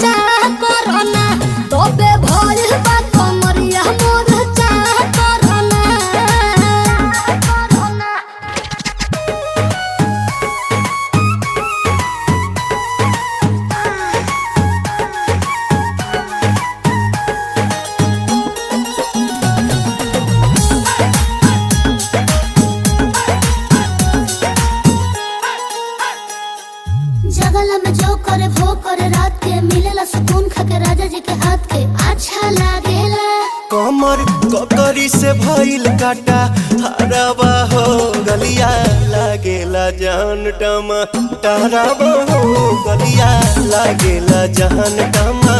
चाह करना तबे भइल बा कमरिया मोर चाह करना जगला में जो करे वो करे रात के मिलेला सुकून खाके राजा जी के हाथ के अच्छा लागेला कमर ककरी से भइल काटा हराबा हो गलिया लागेला जान टमा ताराबा हो गलिया लागेला जान टमा